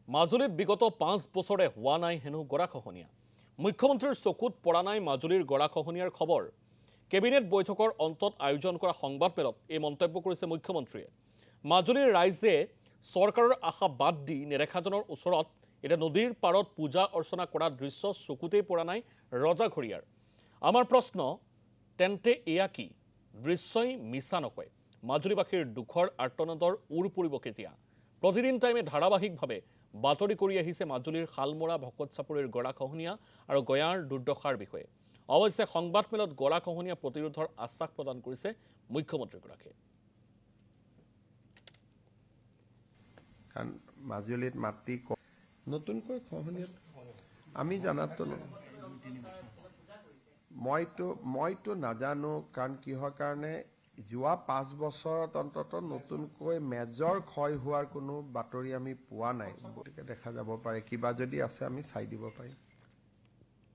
মাজুলীত বিগত 5 বছৰে হোৱা নাই হেনো গৰাখহনীয়া। মুখ্যমন্ত্ৰীৰ চকুত পৰা নাই মাজুলীৰ গৰাখহনীয়াৰ খবৰ। কেবিনেট বৈঠকৰ অন্তত আয়োজন কৰা সংবাদমেলত এই মন্তব্য কৰিছে মুখ্যমন্ত্ৰীয়ে। মাজুলীৰ ৰাইজে চৰকাৰৰ আশা বাদ দি নেদেখাজনৰ ওচৰত এটা নদীৰ পাৰত পূজা অৰ্চনা কৰা দৃশ্য চকুতেই পৰা নাই ৰজাঘৰীয়াৰ। আমাৰ প্ৰশ্ন, তেন্তে এয়া কি? দৃশ্যই মিছা নকয়। মাজুলীবাসীৰ দুখৰ আৰ্তনাদৰ উৰ পৰিব কেতিয়া? প্ৰতিদিন টাইমে ধাৰাবাহিকভাৱে বাতৰি কৰি আহিছে মাজুলীৰ শালমৰা ভকত চাপৰিৰ গৰাখহনীয়া আৰু গয়াৰ দুৰ্দশাৰ বিষয়ে। অৱশ্যে সংবাদমেলত গৰাখহনীয়া প্ৰতিৰোধৰ আশ্বাস প্ৰদান কৰিছে মুখ্যমন্ত্ৰীগৰাকীয়ে। কাৰণ মাজুলীত মাটি নতুনকৈ খহনীয়াত আমি জানাতো মইতো নাজানো, কাৰণ কিহৰ কাৰণে যোৱা 5 বছৰত অন্তত নতুনকৈ মেজৰ ক্ষয় হোৱাৰ কোনো বাতৰি আমি পোৱা নাই। গতিকে দেখা যাব পাৰে, কিবা যদি আছে আমি চাই দিব পাৰিম।